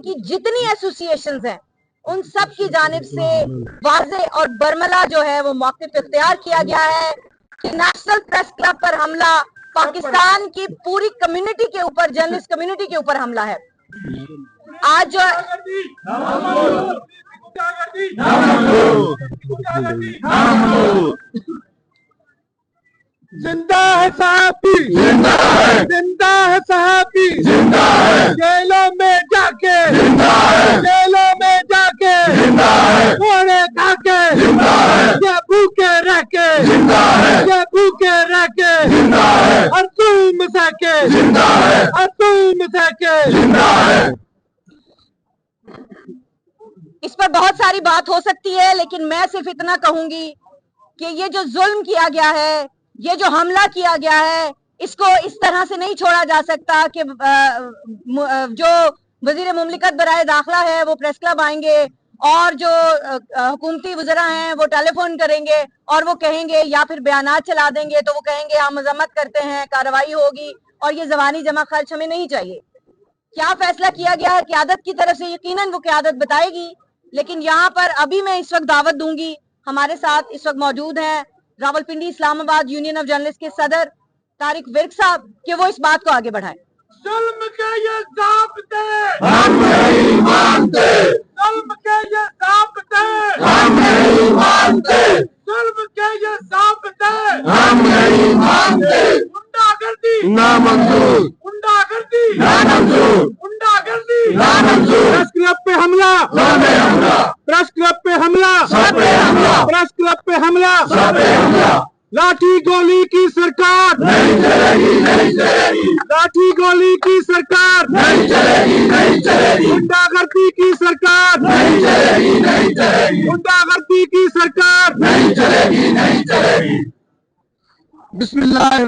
की जितनी एसोसिएशंस हैं उन सब की जानिब से वाज़े और बरमला जो है वो मौक़िफ़ इख्तियार किया गया है कि नेशनल प्रेस क्लब पर हमला पाकिस्तान की पूरी कम्युनिटी के ऊपर, जर्नलिस्ट कम्युनिटी के ऊपर हमला है। आज जो जिंदा है सहाफ़ी, जिंदा है, जिंदा है सहाफ़ी, जिंदा है, जेलों में जाके, जिंदा है, जेलों में जाके, जिंदा है, कोड़े खा के, जिंदा है, ये भूखे रह के, जिंदा है, ये भूखे रह के, जिंदा है, असूम सके, जिंदा है, असूम सके, जिंदा है। इस पर बहुत सारी बात हो सकती है, लेकिन मैं सिर्फ इतना कहूंगी कि ये जो जुल्म किया गया है, ये जो हमला किया गया है, इसको इस तरह से नहीं छोड़ा जा सकता कि जो वजीर मुमलिकत बराए दाखिला है वो प्रेस क्लब आएंगे और जो हुकूमती वज़रा हैं वो टेलीफोन करेंगे और वो कहेंगे या फिर बयानात चला देंगे तो वो कहेंगे हम मजम्मत करते हैं, कार्रवाई होगी और ये ज़बानी जमा खर्च हमें नहीं चाहिए। क्या फैसला किया गया है क़यादत की तरफ से, यकीनन वो क़यादत बताएगी, लेकिन यहाँ पर अभी मैं इस वक्त दावत दूंगी। हमारे साथ इस वक्त मौजूद हैं Rawalpindi Islamabad union of journalist के सदर तारिक विर्क साहब कि वो इस बात को आगे बढ़ाएं। जुल्म के ये ज़ाब्ते हम नहीं मानते, जुल्म के ये ज़ाब्ते हम नहीं मानते, जुल्म के ये ज़ाब्ते हम नहीं मानते, गुंडागर्दी ना मंजूर, गुंडागर्दी ना मंजूर, गुंडागर्दी ना मंजूर। प्रेस क्लब पे हमला, सबे हमला, प्रेस क्लब पे हमला, सबे हमला, प्रेस क्लब पे हमला, सबे हमला। लाठी गोली की सरकार नहीं चलेगी, नहीं चलेगी, लाठी गोली की सरकार नहीं चलेगी, नहीं चलेगी, गुंडागर्दी की सरकार नहीं चलेगी, नहीं चलेगी, गुंडागर्दी की सरकार नहीं चलेगी, नहीं चलेगी। बिस्मिल्लाह।